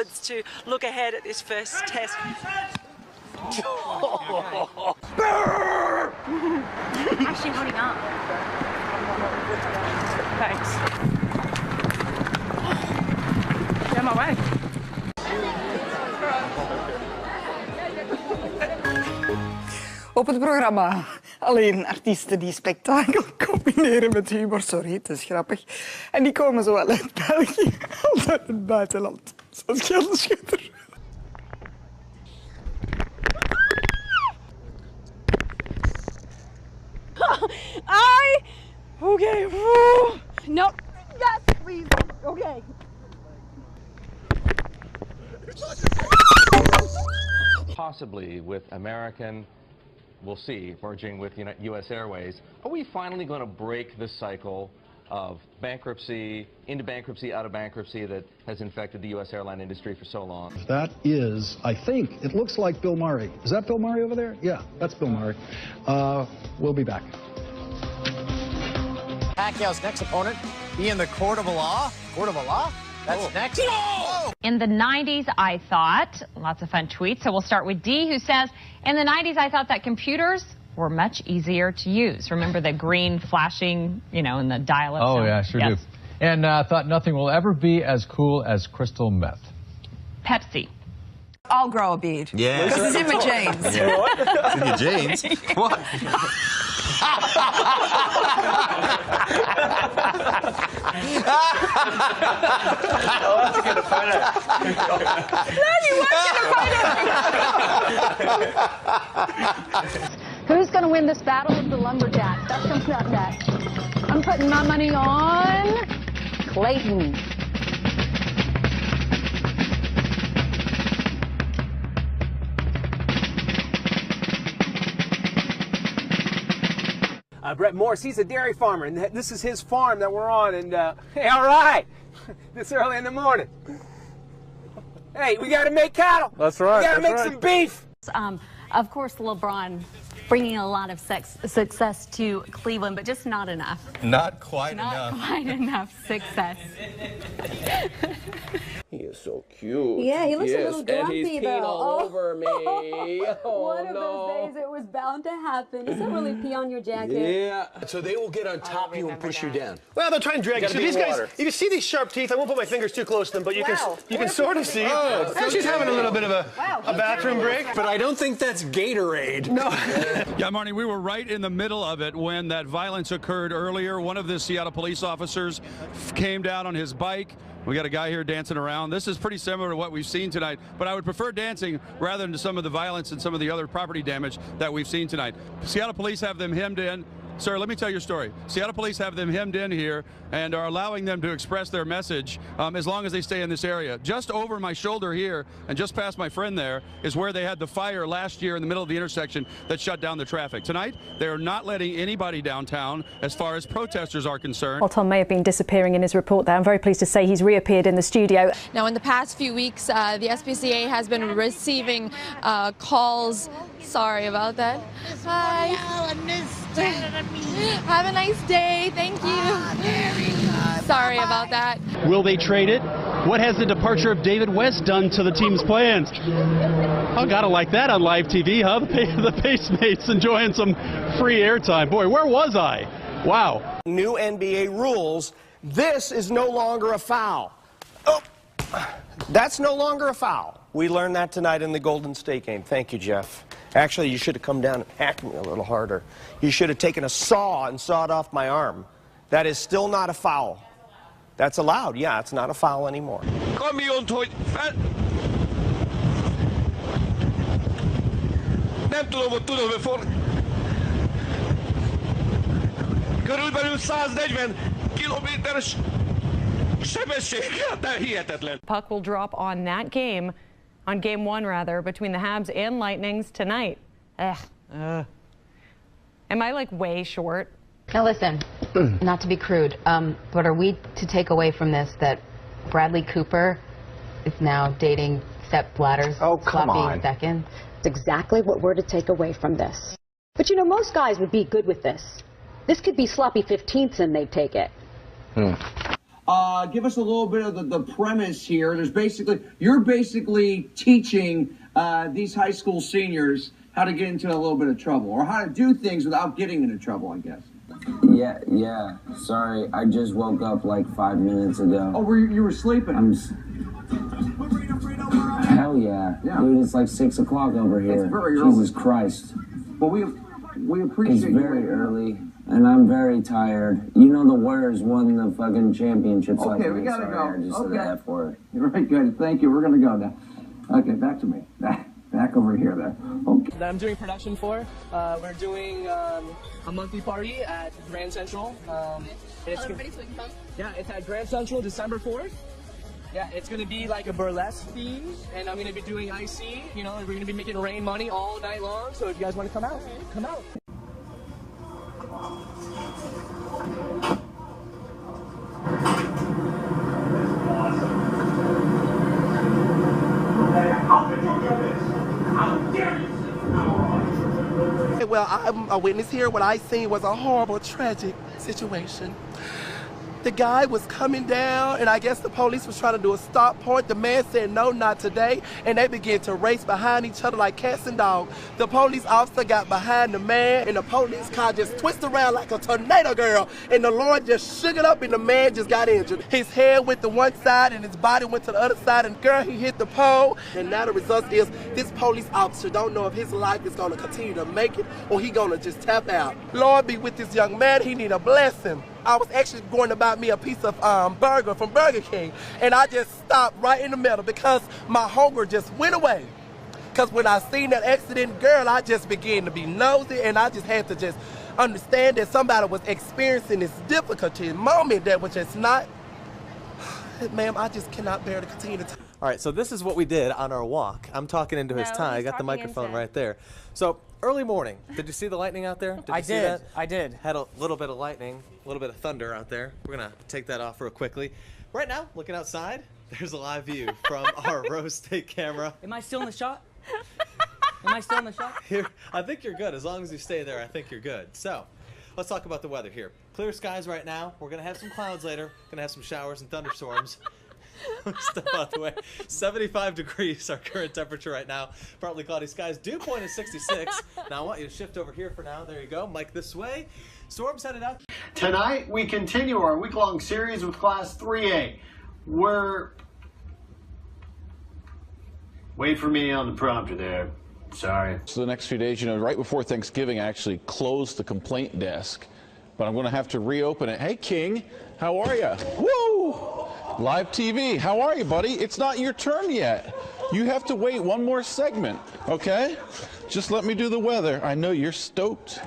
chance to look ahead at this first test. Actually holding up. Thanks. Get my way. Op het programma alleen artiesten die spektakel combineren met humor. Sorry, het is grappig. En die komen zowel uit België als uit het buitenland. Zoals Gelderschutter. Okay. No. Yes, please. Okay. Possibly with American, we'll see, merging with U.S. Airways. Are we finally going to break this cycle of bankruptcy, into bankruptcy, out of bankruptcy that has infected the U.S. airline industry for so long? That is, I think, it looks like Bill Murray. Is that Bill Murray over there? Yeah, that's Bill Murray. We'll be back. Pacquiao's next opponent be in the court of law. Court of law? That's next. Whoa! In the 90s, I thought, lots of fun tweets. So we'll start with D, who says, in the 90s, I thought that computers were much easier to use. Remember the green flashing, in the dial-up? Oh, yeah, sure do. And thought nothing will ever be as cool as crystal meth. Pepsi. I'll grow a bead. Yeah. Because it's in my jeans. Yeah. What? It's in your jeans? What? That's a good photo. Who's going to win this battle of the lumberjacks? That's coming up next. I'm putting my money on Clayton. Brett Morse, he's a dairy farmer, and this is his farm that we're on. And hey, all right, this early in the morning. Hey, we got to make cattle. That's right. We got to make some beef. Of course, LeBron bringing a lot of success to Cleveland, but just not enough. Not quite enough. Not quite enough success. He is so cute. Yeah, he looks a little grumpy, and he's peeing all over me. One of those days it was bound to happen. Does that really pee on your jacket? Yeah. So they will get on top of you and push you down. Well, they'll try and drag you. So these guys, you can see these sharp teeth. I won't put my fingers too close to them, but you can sort of see. Oh, and she's having a little bit of a bathroom break. But I don't think that's Gatorade. No. Yeah, Marnie, we were right in the middle of it when that violence occurred earlier. One of the Seattle police officers came down on his bike. We got a guy here dancing around. This is pretty similar to what we've seen tonight, but I would prefer dancing rather than some of the violence and some of the other property damage that we've seen tonight. Seattle police have them hemmed in. Sir, let me tell your story. Seattle police have them hemmed in here and are allowing them to express their message as long as they stay in this area. Just over my shoulder here and just past my friend there is where they had the fire last year in the middle of the intersection that shut down the traffic. Tonight, they are not letting anybody downtown as far as protesters are concerned. While Tom may have been disappearing in his report there, I'm very pleased to say he's reappeared in the studio. Now, in the past few weeks, the SPCA has been receiving calls. Sorry about that. Hi. Have a nice day. Thank you. Sorry about that. Will they trade it? What has the departure of David West done to the team's plans? Oh, gotta like that on live TV, huh? The Pacemates enjoying some free airtime. Boy, where was I? Wow. New NBA rules. This is no longer a foul. Oh, that's no longer a foul. We learned that tonight in the Golden State game. Thank you, Jeff. Actually, you should have come down and hacked me a little harder. You should have taken a saw and sawed off my arm. That is still not a foul. That's allowed. Yeah, it's not a foul anymore. Körülbelül 140 kilométeres sebességgel, de hihetetlen. Puck will drop on that game, on game one rather, between the Habs and Lightnings tonight. Am I like way short? Now listen, not to be crude, but are we to take away from this that Bradley Cooper is now dating Sepp Blatter's sloppy seconds? It's exactly what we're to take away from this. But you know, most guys would be good with this. This could be sloppy 15ths and they'd take it. Give us a little bit of the premise here. You're basically teaching these high school seniors how to get into a little bit of trouble, or how to do things without getting into trouble, I guess. Yeah. Sorry, I just woke up like 5 minutes ago. Oh, you were sleeping? Hell yeah. Dude, it's like 6 o'clock over here. It's very early. Jesus Christ. Well, we appreciate It's very early, and I'm very tired. You know the Warriors won the fucking championships. Okay, we gotta go. I just said the F word. You're right, good. Thank you. We're gonna go now. Okay, back to me. Back over here there. Okay. That I'm doing production for. We're doing a monthly party at Grand Central. Everybody so we can come? Yeah, it's at Grand Central December 4th. Yeah, it's going to be like a burlesque theme, and I'm going to be doing IC. You know, we're going to be making rain money all night long, so if you guys want to come out, come out. Well, I'm a witness here. What I seen was a horrible, tragic situation. The guy was coming down, and I guess the police was trying to do a stop point. The man said, no, not today, and they began to race behind each other like cats and dogs. The police officer got behind the man, and the police car just twisted around like a tornado, girl, and the Lord just shook it up, and the man just got injured. His head went to one side, and his body went to the other side, and girl, he hit the pole, and now the result is this police officer don't know if his life is going to continue to make it, or he going to just tap out. Lord be with this young man. He need a blessing. I was actually going to buy me a piece of burger from Burger King, and I just stopped right in the middle because my hunger just went away. Because when I seen that accident, girl, I just began to be nosy, and I just had to just understand that somebody was experiencing this difficulty moment that was just not, ma'am, I just cannot bear to continue to. All right, so this is what we did on our walk. I'm talking into his tie. I got the microphone right there. So early morning, did you see the lightning out there? Did you see that? I did. Had a little bit of lightning, a little bit of thunder out there. We're gonna take that off real quickly. Right now, looking outside, there's a live view from our Rose State camera. Am I still in the shot? Am I still in the shot? Here, I think you're good. As long as you stay there, I think you're good. So, let's talk about the weather here. Clear skies right now. We're gonna have some clouds later. Gonna have some showers and thunderstorms. Step out the way. 75 degrees our current temperature right now. Partly cloudy skies. Dew point is 66. Now I want you to shift over here for now. There you go. Mike this way. Storm's headed out. Tonight we continue our week-long series with Class 3A. Wait for me on the prompter there. Sorry. So the next few days, right before Thanksgiving, I actually closed the complaint desk, but I'm going to have to reopen it. Hey, King, how are you? Woo! Live TV, how are you, buddy? It's not your turn yet. You have to wait one more segment, okay? Just let me do the weather. I know you're stoked.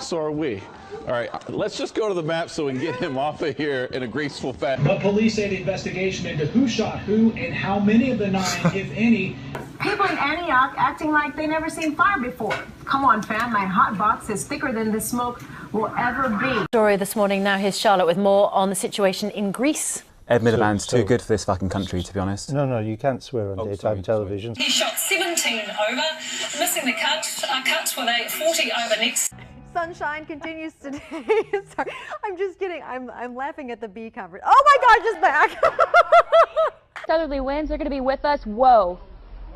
So are we. All right, let's just go to the map so we can get him off of here in a graceful fashion. But police say the investigation into who shot who and how many of the 9, if any. People in Antioch acting like they never seen fire before. Come on, fam, my hot box is thicker than the smoke will ever be. Story this morning. Now here's Charlotte with more on the situation in Greece. Ed Miliband's too good for this fucking country, to be honest. No, you can't swear on daytime television. He shot 17 over, missing the cuts with a 40 over next. Sunshine continues today. Sorry, I'm just kidding. I'm laughing at the bee coverage. Oh my gosh, it's back. Southerly winds are going to be with us. Whoa.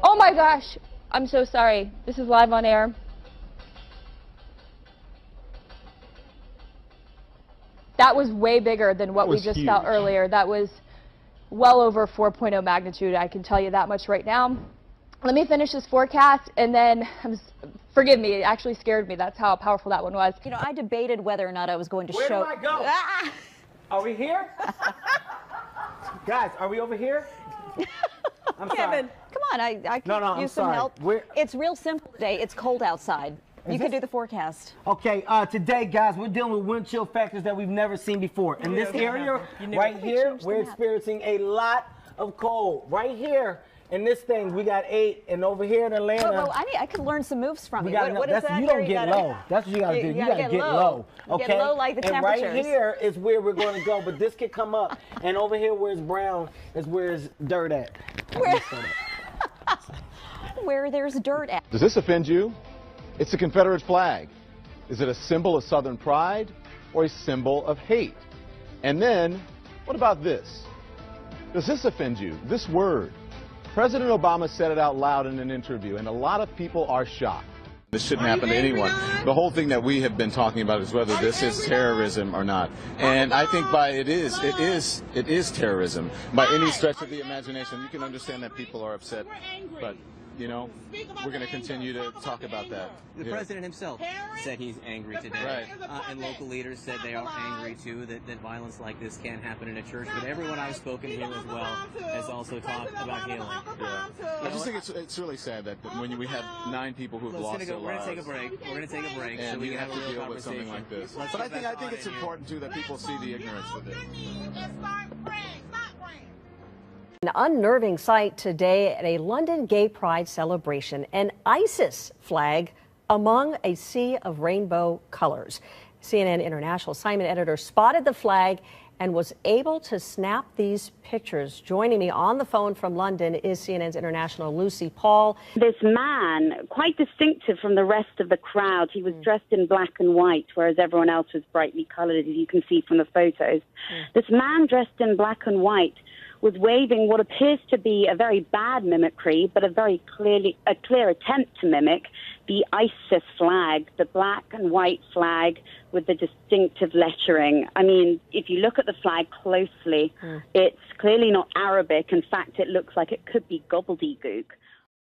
Oh my gosh. I'm so sorry. This is live on air. That was way bigger than what we just felt earlier. That was well over 4.0 magnitude. I can tell you that much right now. Let me finish this forecast, and then, forgive me, it actually scared me. That's how powerful that one was. You know, I debated whether or not I was going to Where show. do I go? Ah! Are we here? Guys, are we over here? I'm Kevin, sorry. come on, I can I'm use some sorry. help. It's real simple today. It's cold outside. You can do the forecast. Okay, today, guys, we're dealing with wind chill factors that we've never seen before. In this area, right here, we're experiencing a lot of cold. Right here, in this thing, we got 8, and over here in Atlanta. Well, I could learn some moves from you. What is that? You don't get low. That's what you got to do. You got to get low. Okay? Get low like the temperatures. And right here is where we're going to go, but this can come up. And over here where it's brown is where it's dirt at. Where there's dirt at. Does this offend you? It's the Confederate flag. Is it a symbol of Southern pride or a symbol of hate? And then What about this? Does this offend you? This word. President Obama said it out loud in an interview, and a lot of people are shocked. This shouldn't happen to anyone. The whole thing that we have been talking about is whether this is terrorism or not. And I think it is terrorism. By any stretch of the imagination, you can understand that people are upset, but you know, we're going to continue to talk about that. The president himself said he's angry today. Right. And local leaders said they are angry, too, that violence like this can't happen in a church. But everyone I've spoken to as well has also talked about healing. Yeah. I just think it's really sad that when we have 9 people who've lost their lives. We're going to take a break. We're going to take a break. And so we you can have to deal with something like this. But I think it's important, too, that people see the ignorance with it. An unnerving sight today at a London Gay Pride celebration, an ISIS flag among a sea of rainbow colors. CNN International Simon editor spotted the flag and was able to snap these pictures. Joining me on the phone from London is CNN's international Lucy Paul. This man, quite distinctive from the rest of the crowd, he was dressed in black and white, whereas everyone else was brightly colored, as you can see from the photos. This man dressed in black and white was waving what appears to be a very bad mimicry, but a clear attempt to mimic the ISIS flag, the black and white flag with the distinctive lettering. I mean, if you look at the flag closely, it's clearly not Arabic. In fact, it looks like it could be gobbledygook.